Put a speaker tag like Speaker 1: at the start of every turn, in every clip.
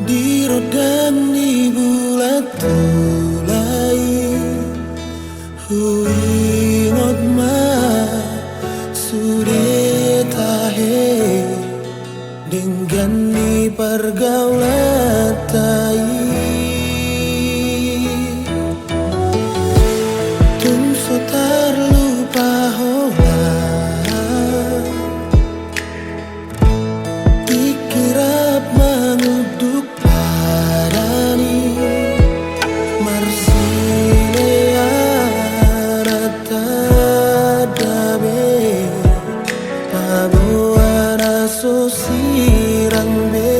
Speaker 1: di rodang di bulat tulai huingot ma sudah tahe dengan di pergaulan tai tum so terlupa hola dikirap menguduk padani marsilea rata dabe pabuana sosirang be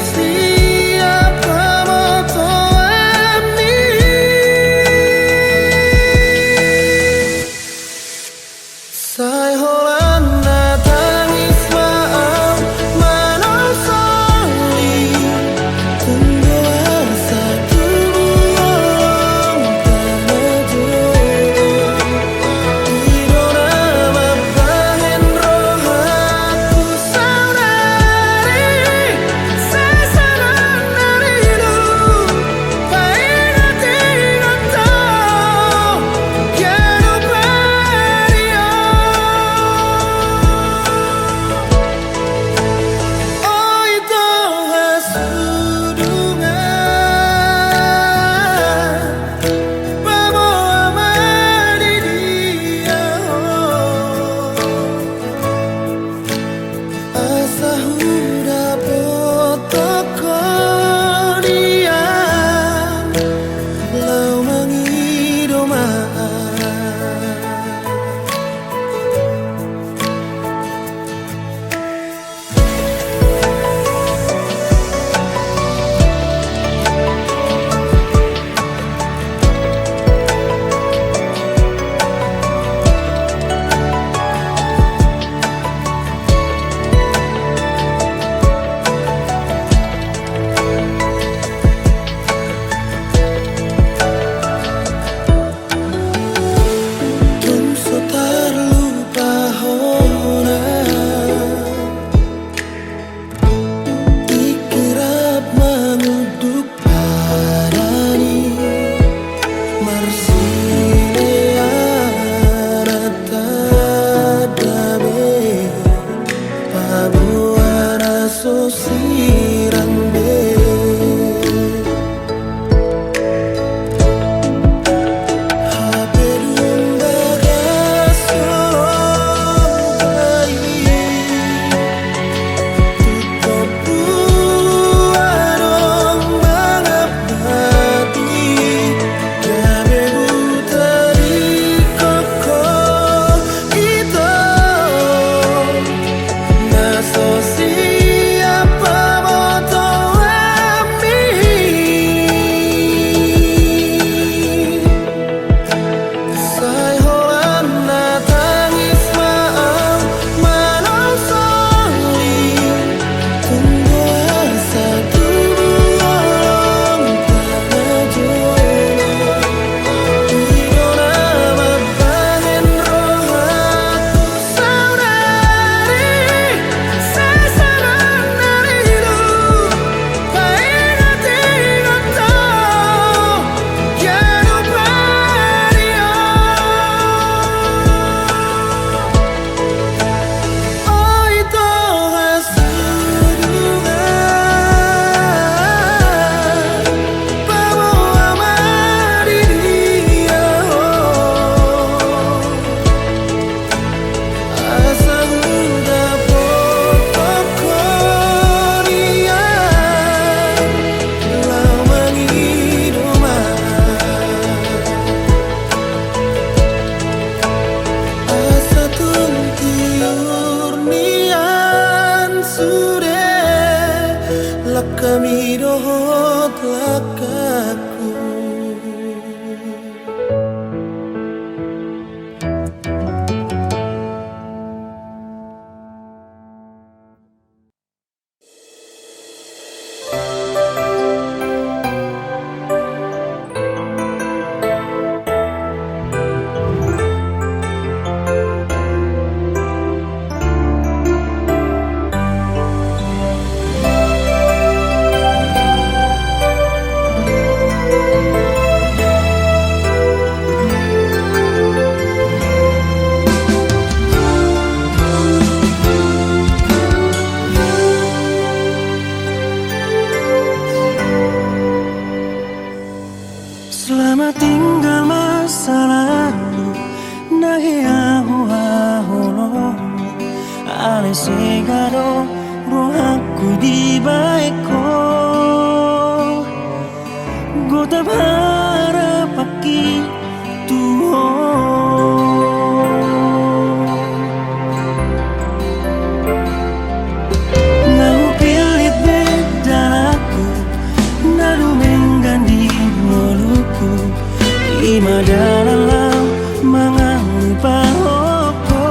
Speaker 1: siapa motor Tamidohot lakaku.
Speaker 2: Selamat tinggal masa lalu, nahi ahu ale segado rohaku di baiko, gota harap paki Tuhan. Nau pilit bedalaku, nadu menggandi moluku, ima dalam menganggupa hoko,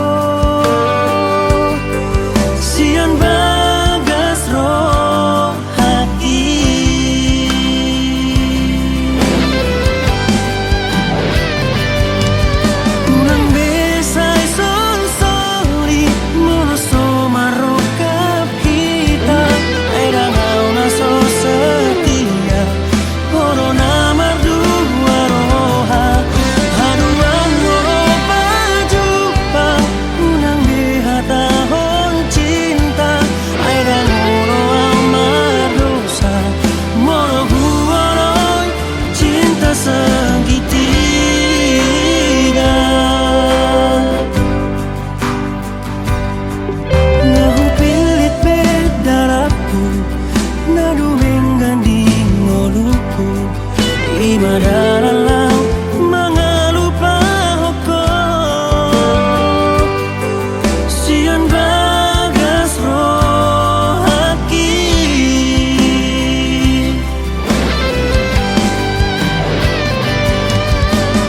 Speaker 2: sian bagas roh hati. Unang besay sol-soli, monoso marokap kita, ay dangaw na so setia, oro na mardua roha, haduan moro pajupa, unang behatahon cinta, ay dangoro amar dosa, moro huwaroy cinta segitiga. Nahupilit bedaraku, nadu menggandi moluku, ima dalam mengalupa hoko, sian bagas roh haki.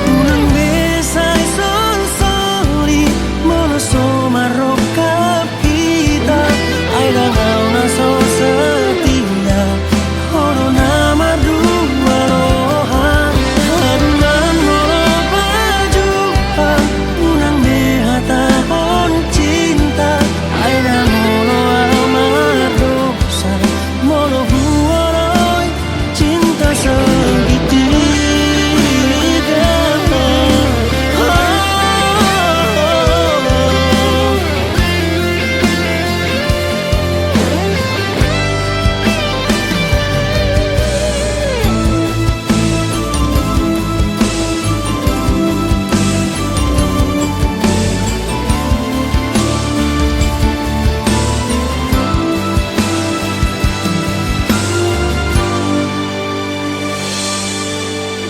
Speaker 2: Unang besay sol-soli, monoso marokap kita, ay dangaw na so setia, oro na mardua roha, haduan moro pajupa, unang behatahon cinta, ay dangolo amar dosa, moro huwaroy cinta segitiga.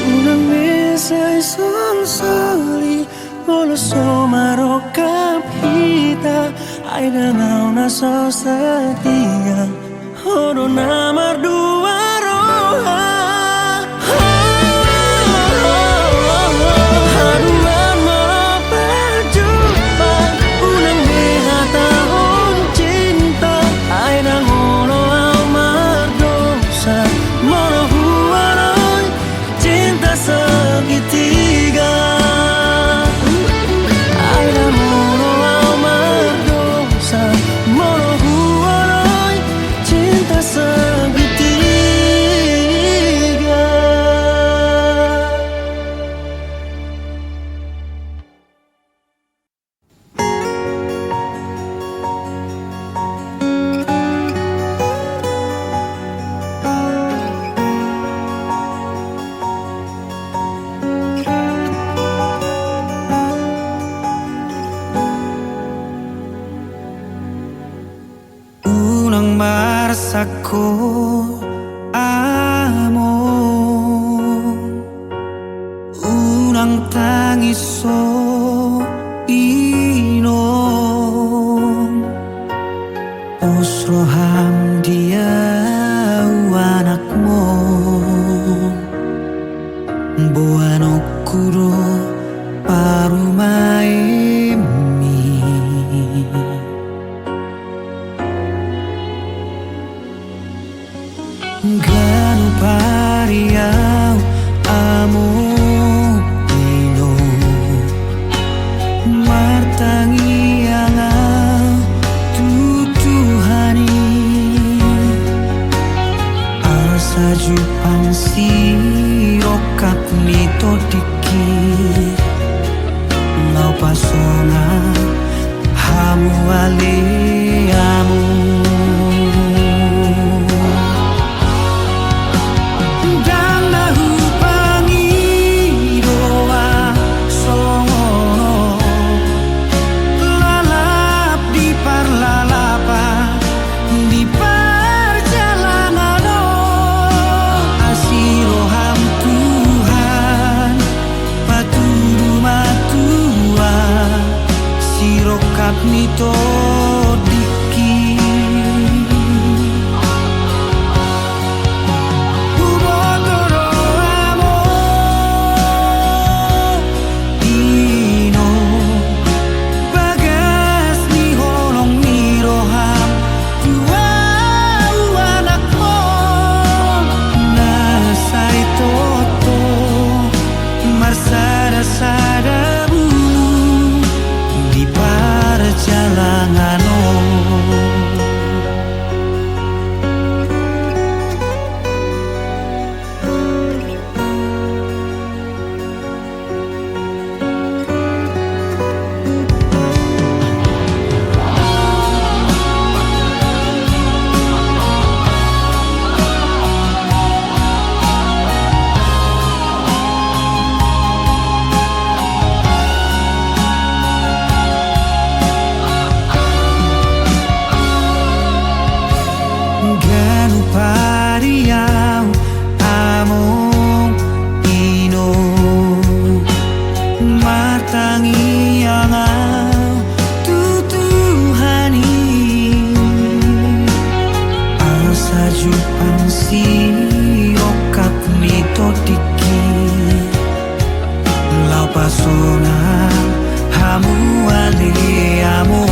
Speaker 2: Unang besay sol-soli, monoso marokap kita, ay dangaw na so setia, oro na mardua roha, haduan moro pajupa, unang behatahon cinta, ay dangolo amar dosa, moro huwaroy cinta segitiga. Ay dangolo amar dosa, moro huwaroy cinta segitiga. Unang marsako amo, unang tangiso inom, usroham dia Sajupan sirokap nito dikir Lau pasona hamu aleamu Dan lahu pangidoa songono Lalap di parlalapa di perjalanan asiroham Tuhan paturu matua sirokap nito diki ubotoro amo ino bagas ni holong ni roham tua anak mo nasai toto marsada sada bulu di perjalanan Ganu pariau among ino martangi angau tutuhani asa jupan sirokap nito diki lau pasona hamu aleamu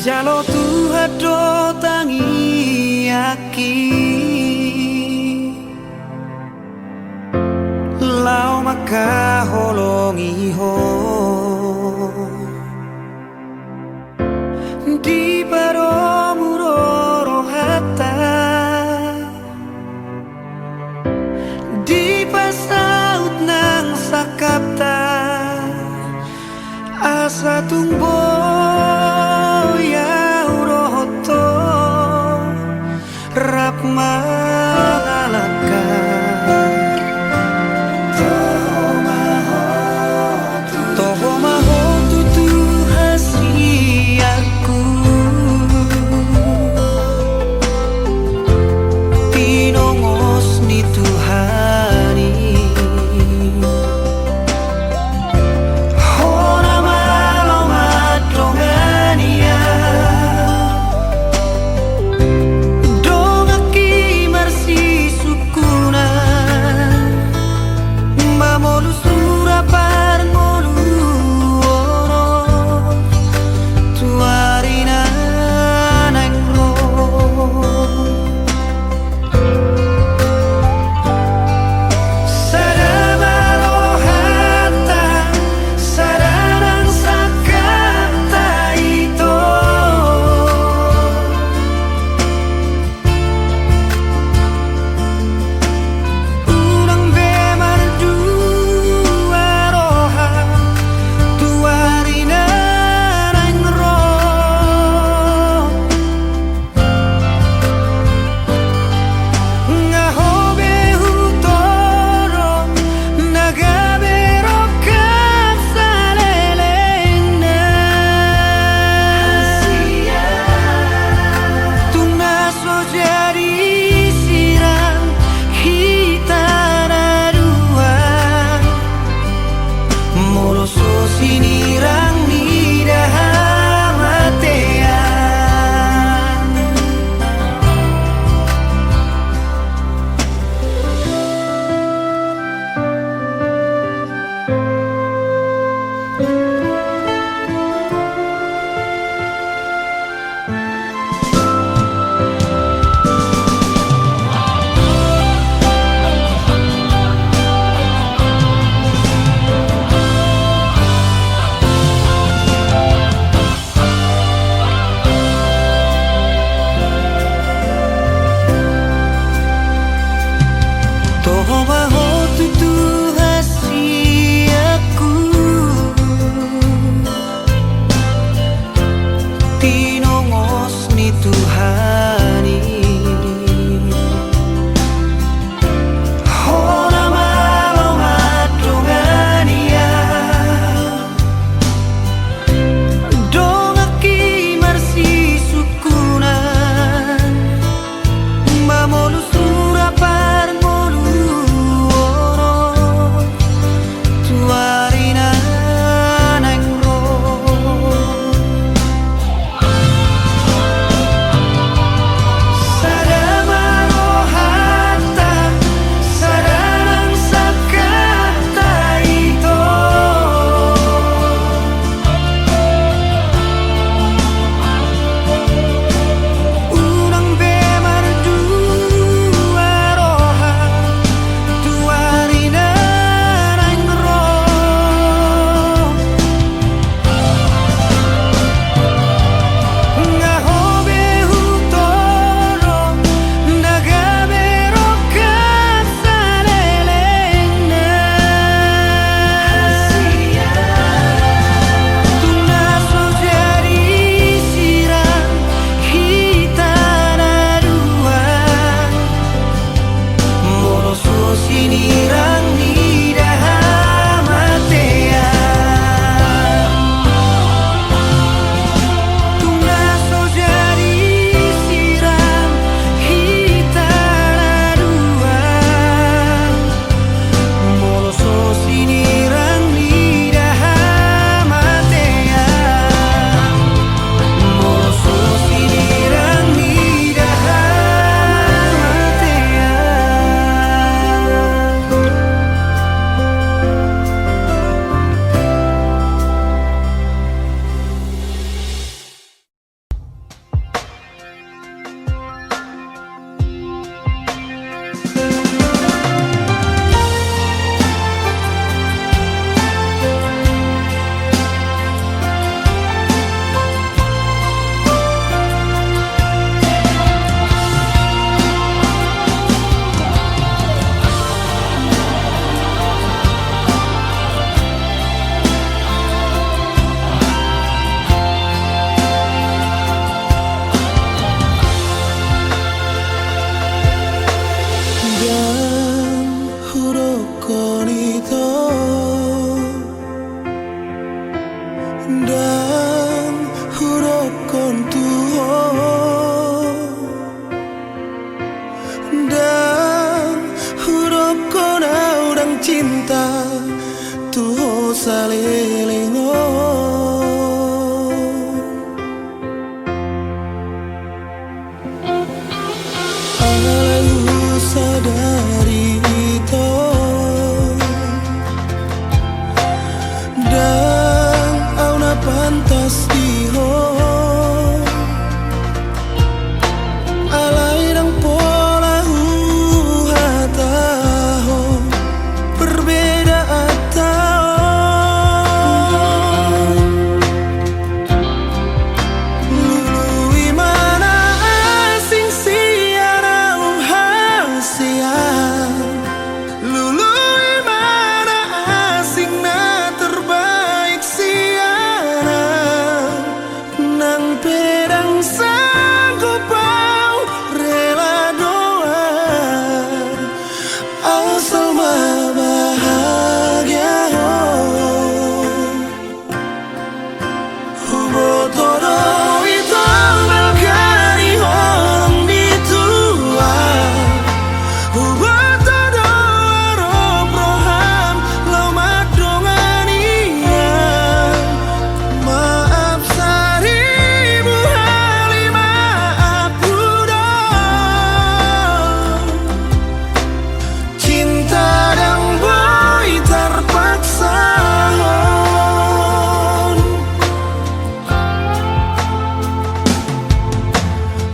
Speaker 2: Jalo Tuhan do tangi aki lau maka holongi ho di paromuro hata di pasaut nang sakapta asa tungbo rap malaka toho maho tutu hasiaku pinongos ni Tuhani hona malo madongania
Speaker 1: cinta tuh salilingo. Alayu sadari itu dan auna pantas diho alai dang pola hataho berbeda atau lului mana asing siarau hasian lului mana asing na terbaik siana nang pedang sanggup pau rela doa asal mah bahagia hubo todo itu melkari orang ditua hubo todo roham lau madongania maaf seribu kali maaf udah cinta dan boy terpaksa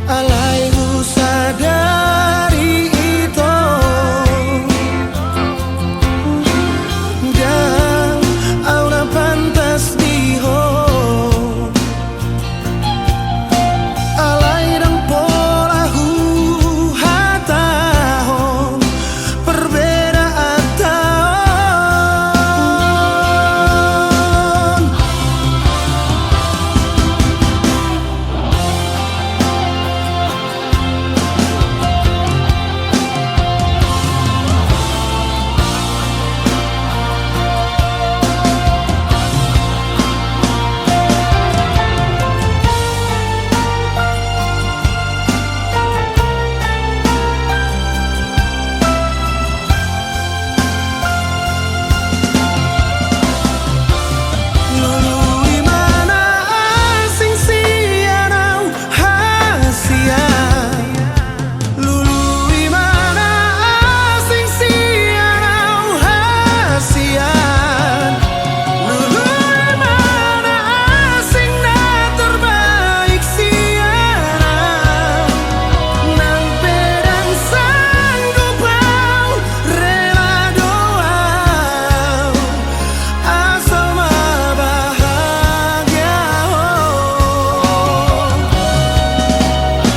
Speaker 1: alaiku sadari itu dan auna pantas diho alai dan pola hataho berbeda atau lului mana asing siarau hasian lului mana asing siarau hasian lului mana asing na terbaik siana nang pedang sanggup pau rela doa asal mah bahagia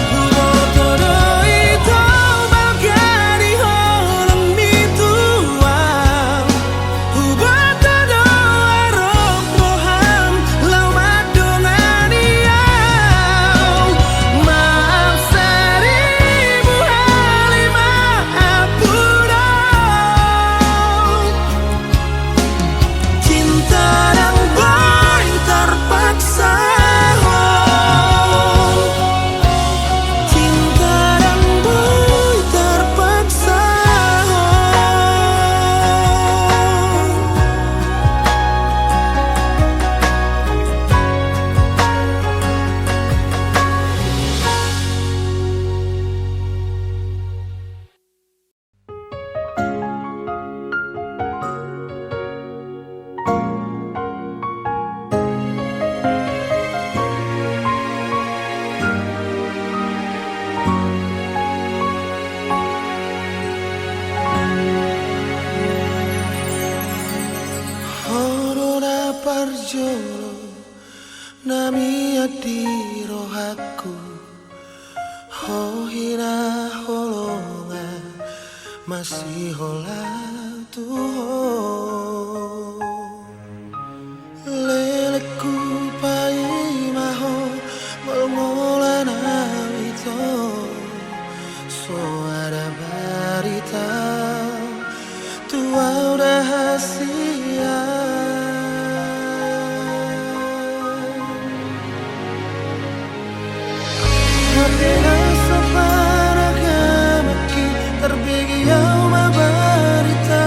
Speaker 1: hubo todo itu melkari orang ditua hubo todo roham lau madongania maaf seribu kali maaf udah cinta dan boy terpaksa cinta dan boy terpaksa Horona parjolo nami adi rohaku hohina holonga masih hola tuho leleku pai maho molngolana itu suara barita tua udah hasia Apenas para que me terbigyan mabarita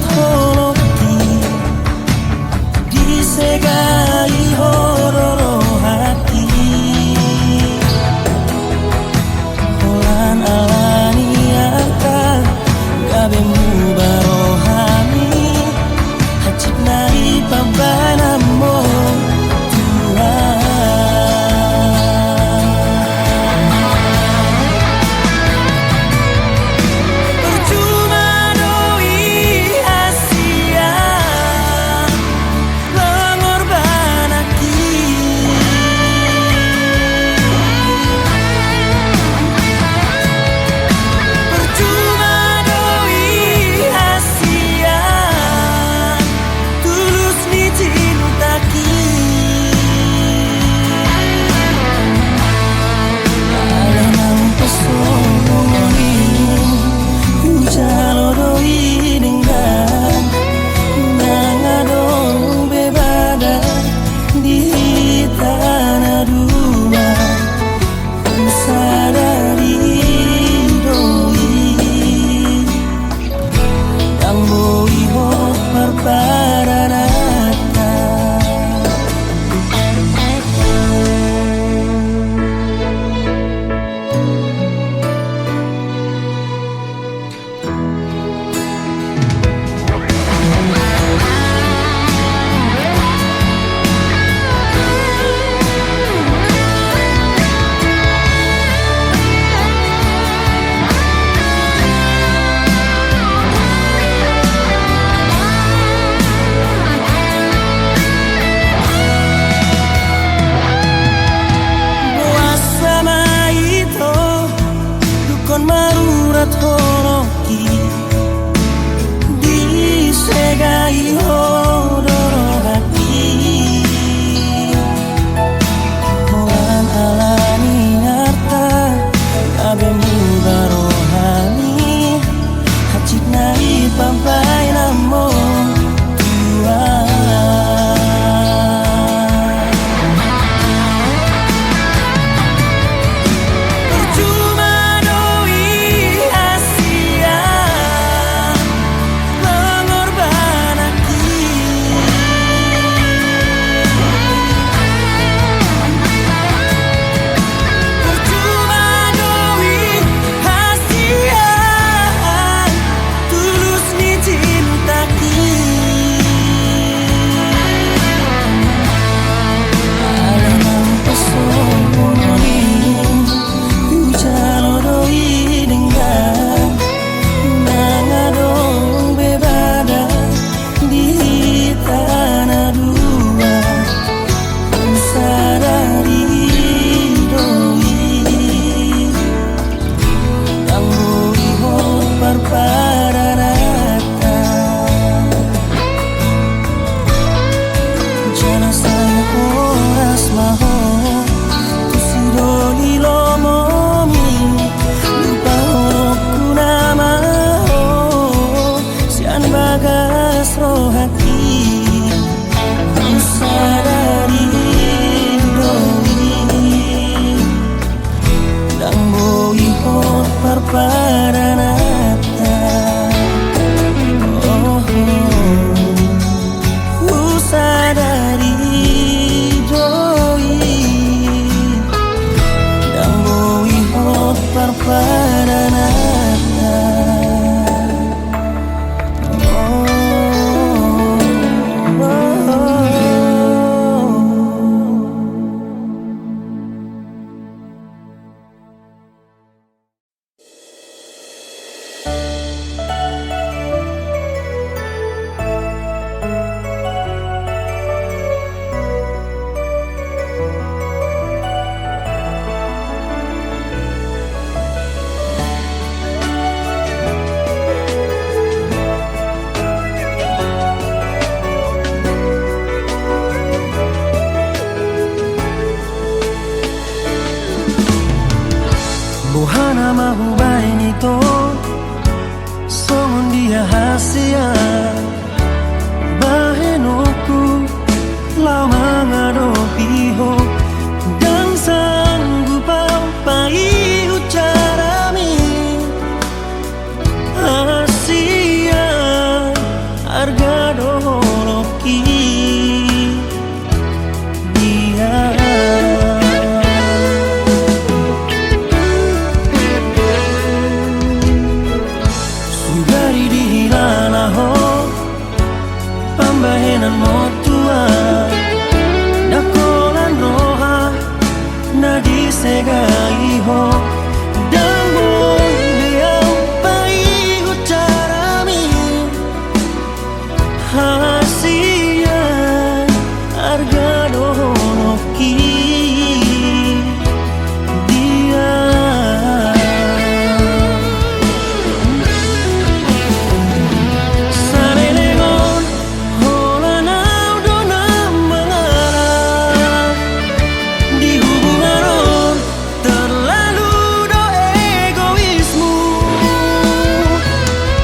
Speaker 1: marurat holoki disegai hororo hati holan alani akan gabemu barohani hacip nai pabanamo marurat holoki disegai hororo hati holan alani harta gabemu barohani hacip nai pampai namo Paranata oh usadari doi dan boi hot parparanata oh, oh, oh. pambahenan motua dakolan roha na disegaiho damon diau paihu carami hasia arga dohonoki dia sarelengon holanau dona mengarah di hubungan terlalu do egoismu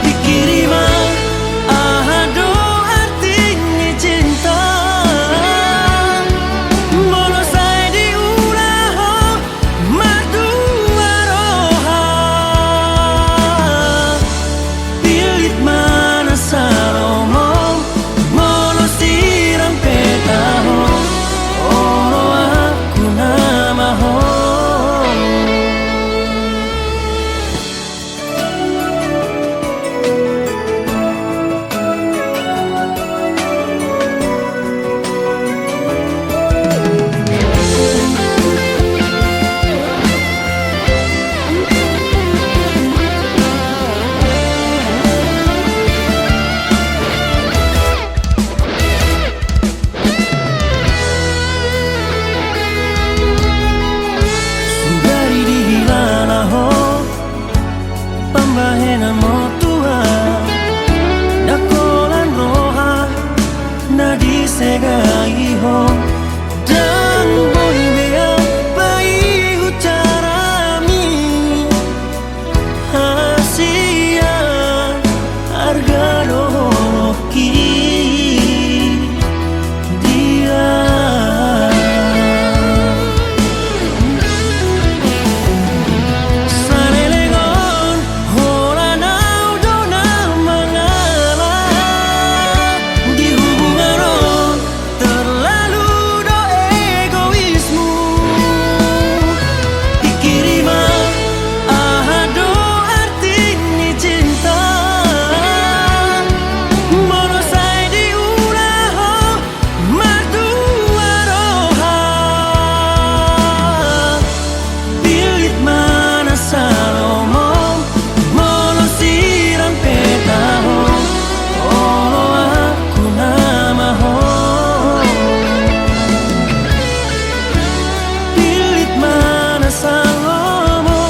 Speaker 1: dikirima ahado artinya cinta molosai diulaho madua roha pilit mana salomo molosiram petaho oro aku namaho Sugari dihilalaho pambahenan motua dakolan roha na disegaiho dan boni bea paihu carami hasia harga dohoki dia sarelengon holanau dona mengalah di hubungan terlalu do egoismu dikirima ahado artinya cinta molosai diulaho madua roha pilit mana salomo molosiram petaho olo aku namaho pilit mana salomo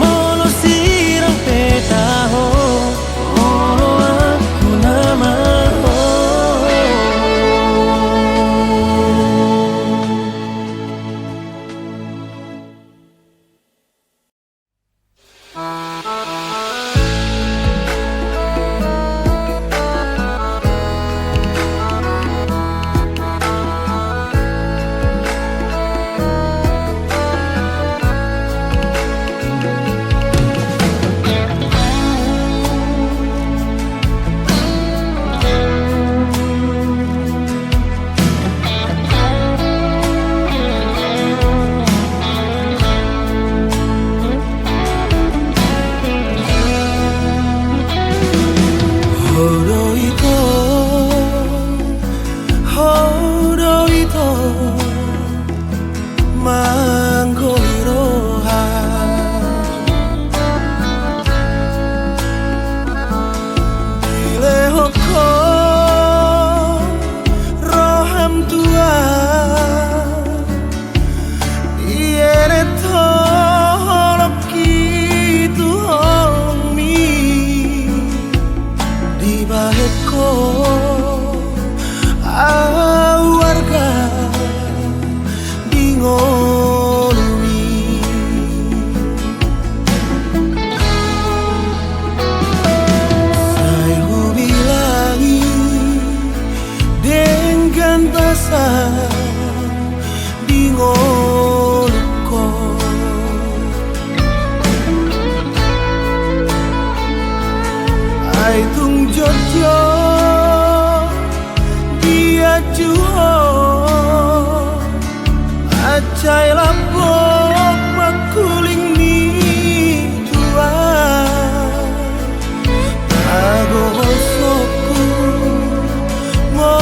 Speaker 1: molosiram petaho olo aku namaho. Hodo ito manggoiroha dilehoko roham tua diere tolok kitu homi dibaheko warga dingolumi saya bilangi dengan bahasa dingoluko ai tung jojo juho acai lapok makuling ni tua ago soku mo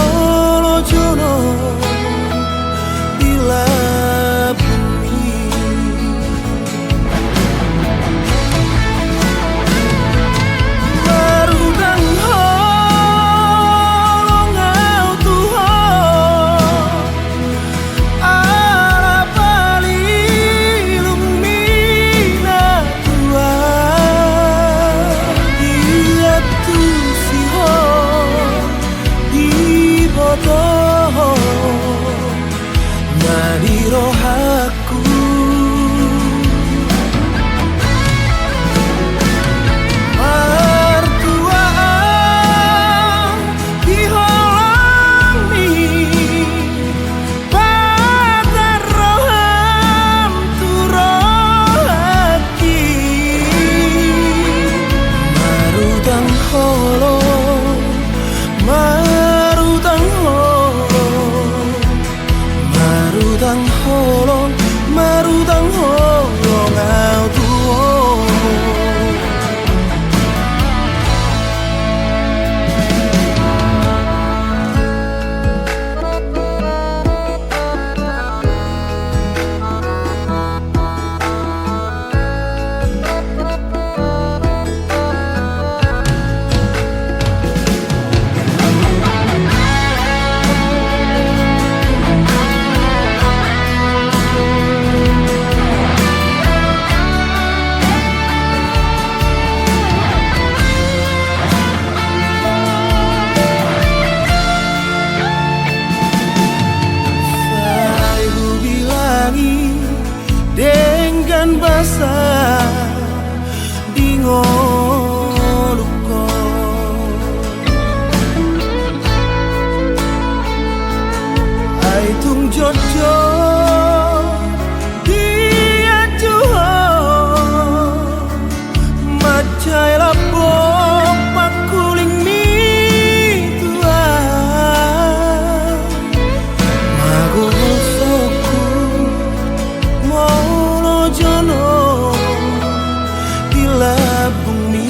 Speaker 1: jojo dia juho macai lapok pakuling mi tua mago soku molo jono bila bumi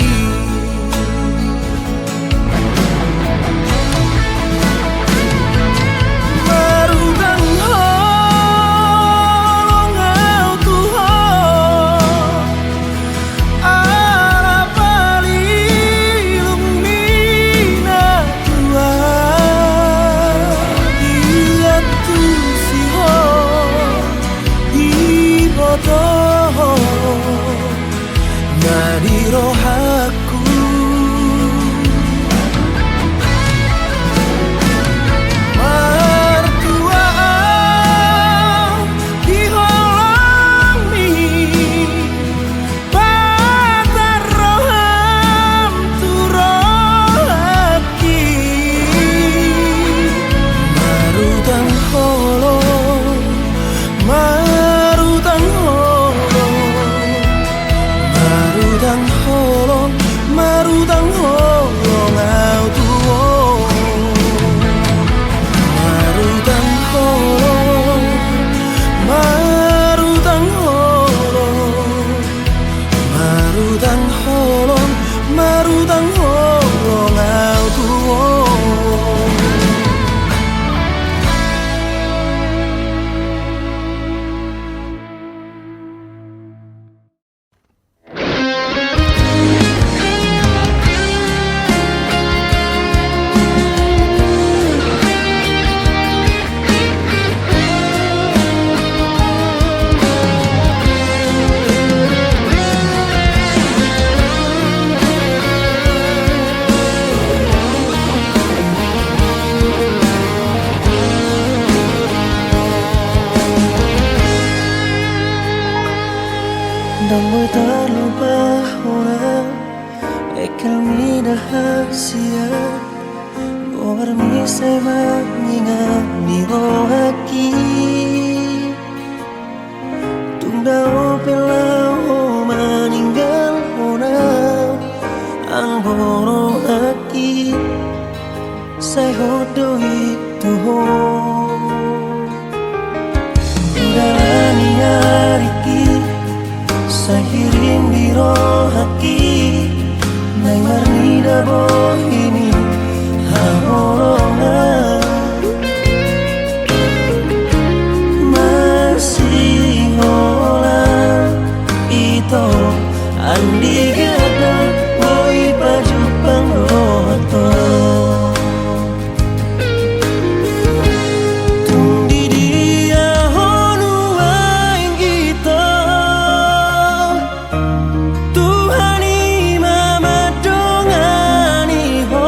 Speaker 1: dari rohaku mertua di holang mi patar roham tu rohaki marutang holong marutang holong marutang holong au tuo marutang holong marutang holong marutang holong marutang holong au tuo
Speaker 2: Dan boy terlupa orang Ekel mi rahasia Over mi saya mengingat di rohaki Tunda opelau meninggal orang Ang borohaki Saya hodo itu Udalani ariki Sahirin di rohaki Nai marnida bohini Haorona Masih hola Ito Andi gada Boy baju pangloto Tuhan ni mama dongani ho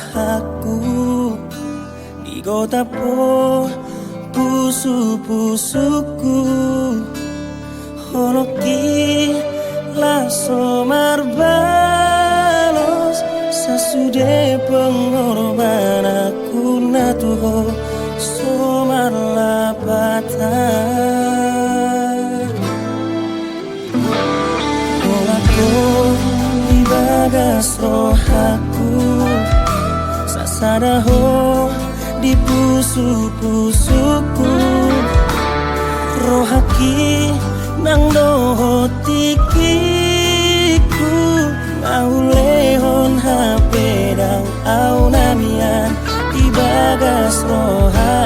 Speaker 2: rohaku di kota po pusu-pusuku honoki laso marbalos sasude pengorbananku natuho somar lapatan olaku di bagas rohaku sasadaho di pusu-pusuku rohaki nang doho tikiku ngau lehon hape dang au namian di bagas roha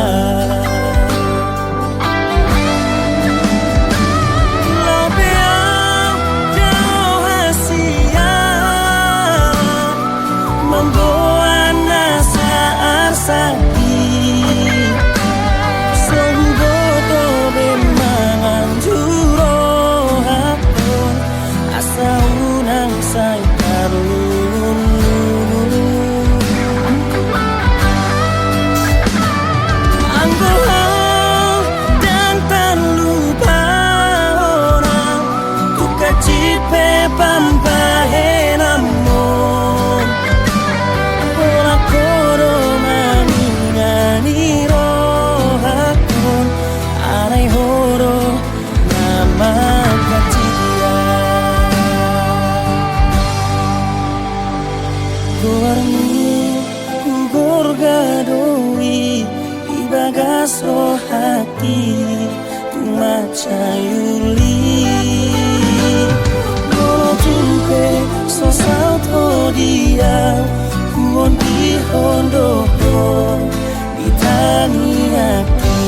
Speaker 2: Lobeau jauh hasia membawa nasa arsaki Songgoto bemangan juro hakon asa unang say karun Anggolau dan tak lupa orang Tukacit pe pampahe namon Ola koro maningani rohakon Arai horo nama kacidia Gorni ugor gadoi Ibagas rohaki tumacayuli Goro tumpe sosau todia Kuon di hondoho di tani aki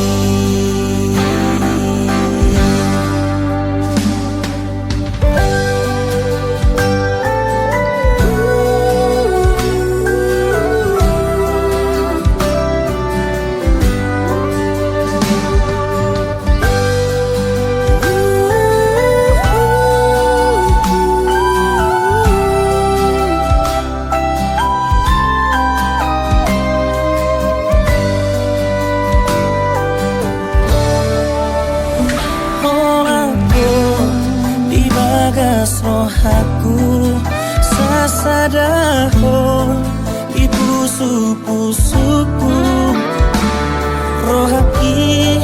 Speaker 2: rohaku sasadaho di pusu-pusuku rohaki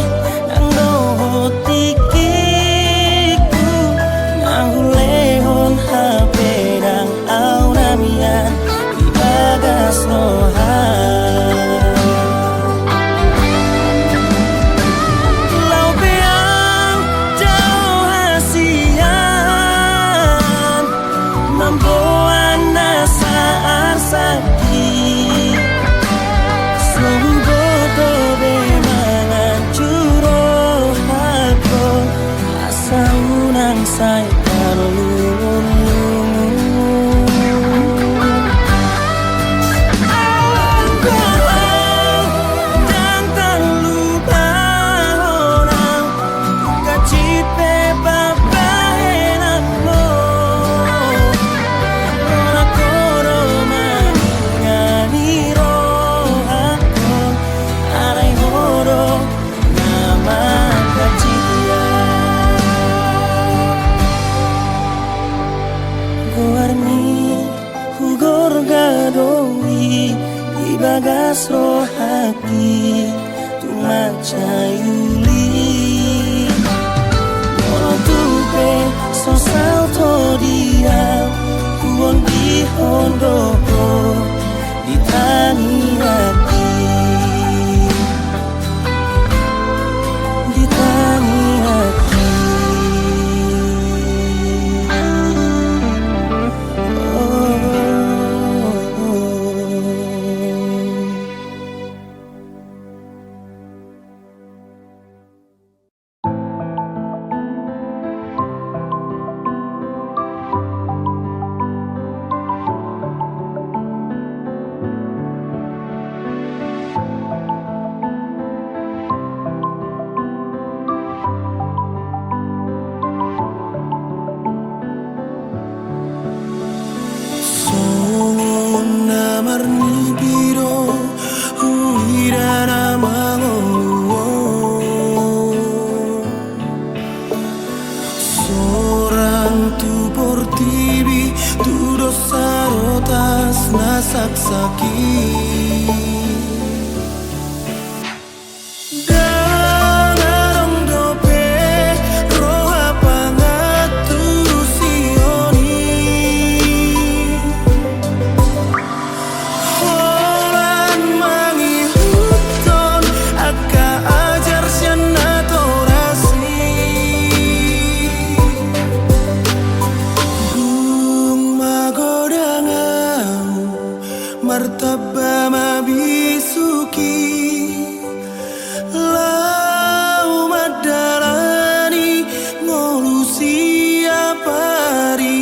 Speaker 2: nang doho tikiku nang lehon hape dang au namian di bagas roha Say karlun Anggolau dan tak lupa orang Tukacit pe papahe namon Ola koro maningani rohakon Arai horo nama kacidia Warni hugor gadoi Ibagas rohaki tumacayuli Goro tupe sosau todia Kuon di hondoho di tani aki Di tani aki
Speaker 1: mabisuki lau madalani ngolusi apari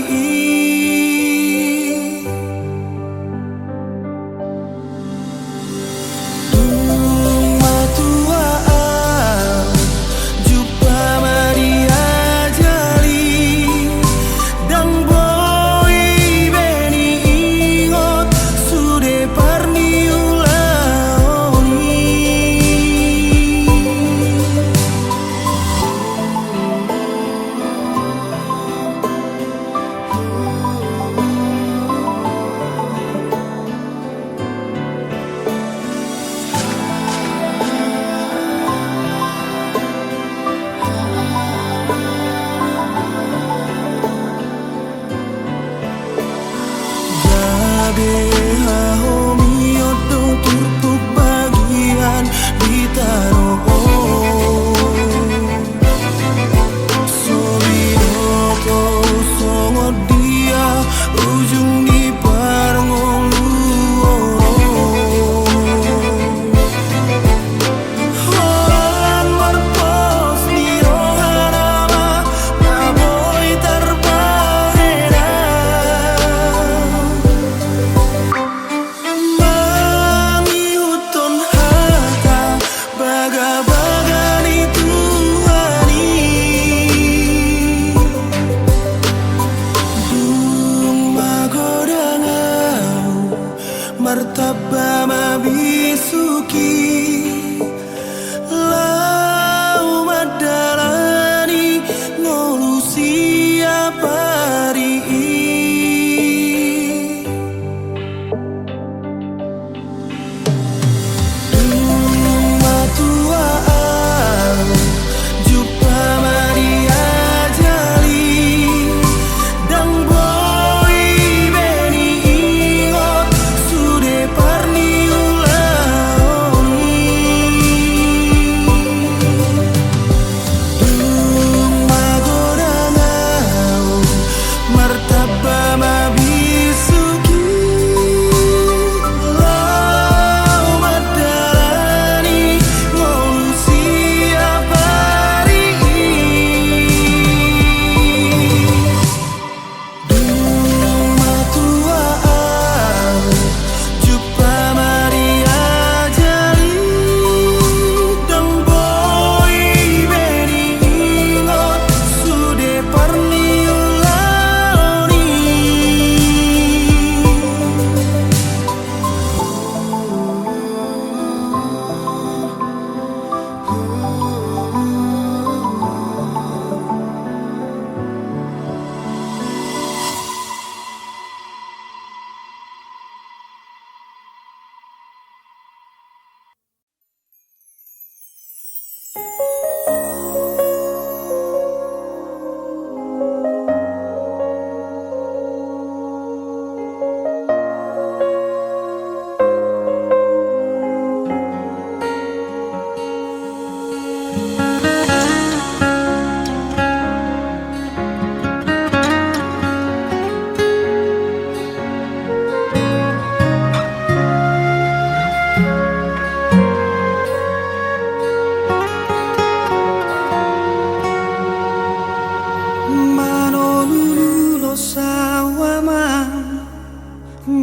Speaker 1: martaba mabisuki lau madalani ngolusi apari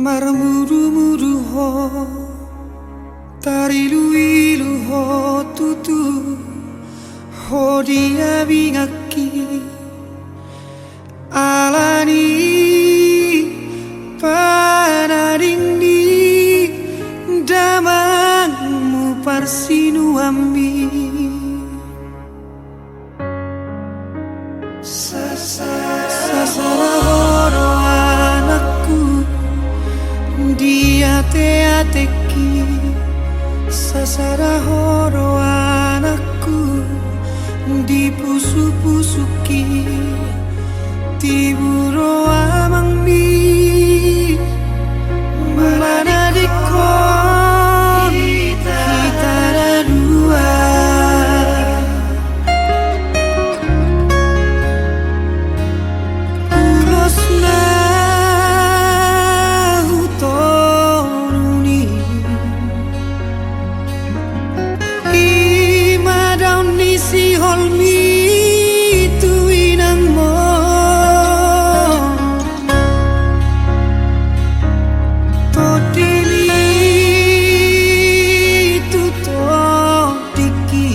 Speaker 1: marmuru-muru ho tarilu-ilu ho tutu ho dia bingaki alani panadingni damangmu parsinu ambi sasara horo anakku dia te-ateki sasara horo anakku dipusu-pusuki tiburo amang mi mana dikon kita ada dua ulos na utonuni holmi tuinang mo totili tuto diki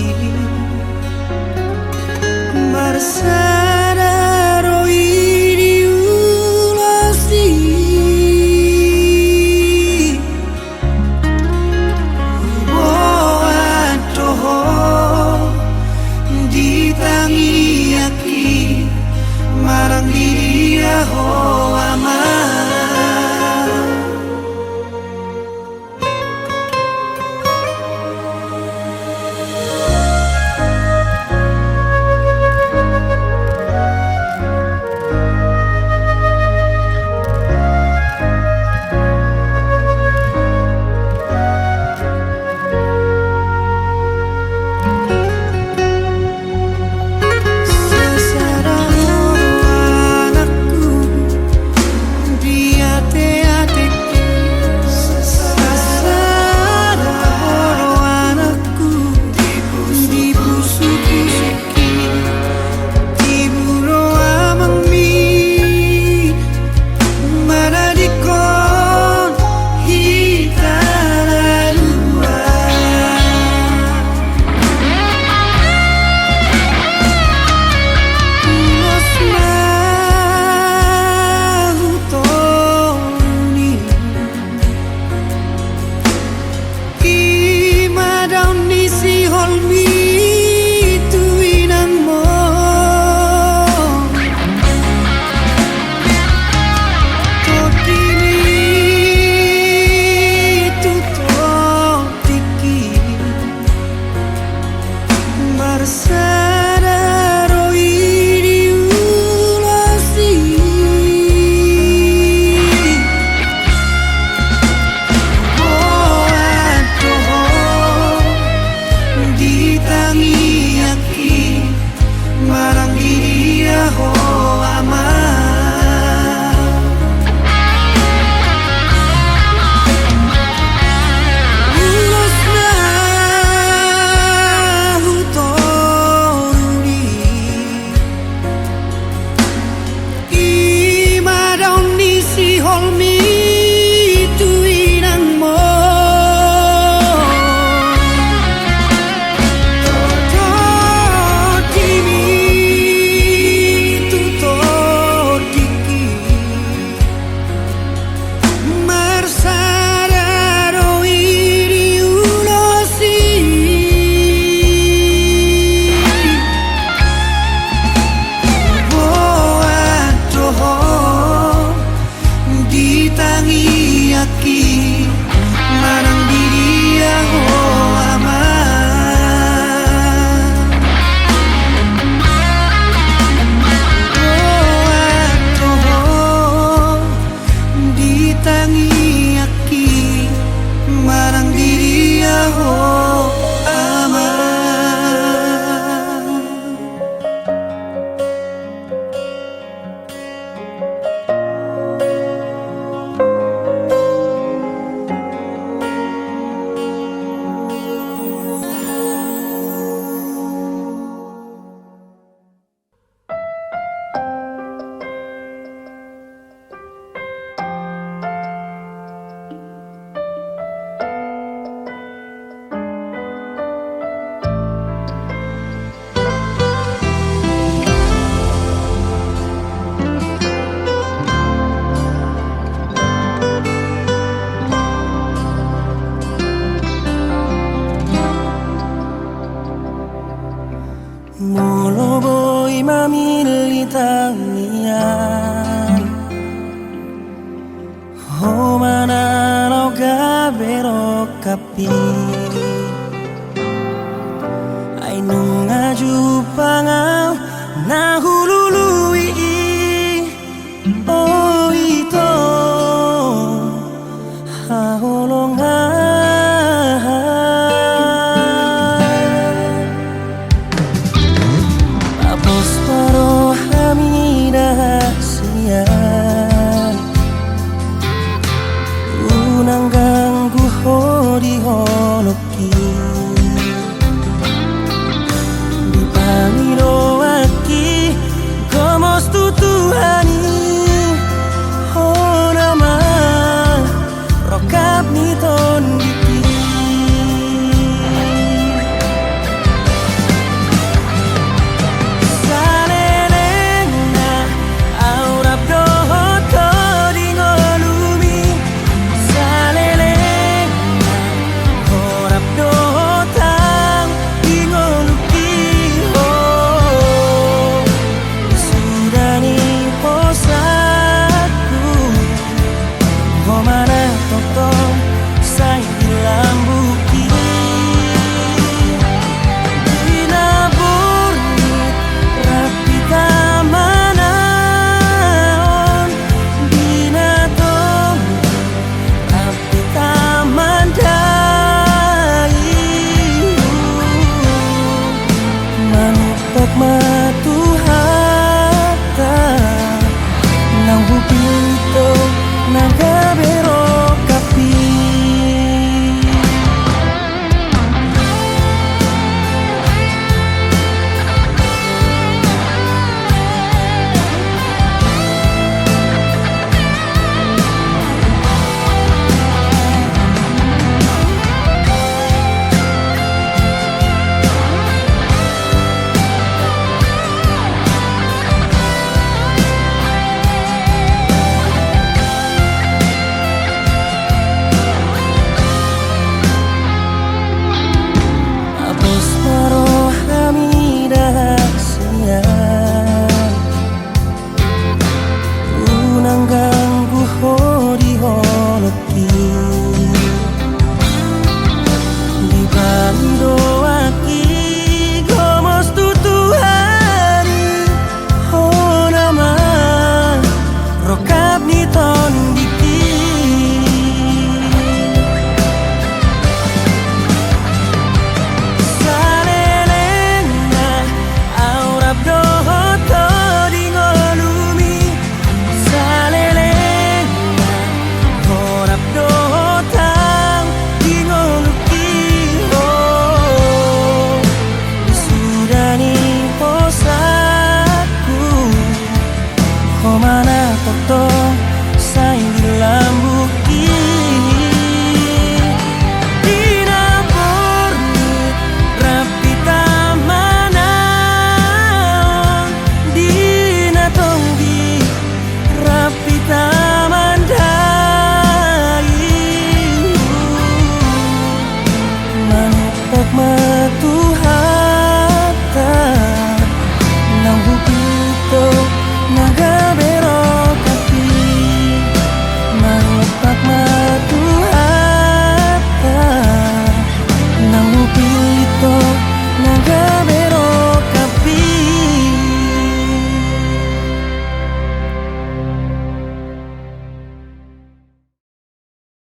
Speaker 1: marsara roiri ulasi ditangi aki marang dia ho ama
Speaker 2: Moloboy mamilitangian Homananaw gabero kapi Ay nung ajupangaw nahulului Oh ito haholongan Unang ganggu ho di honoki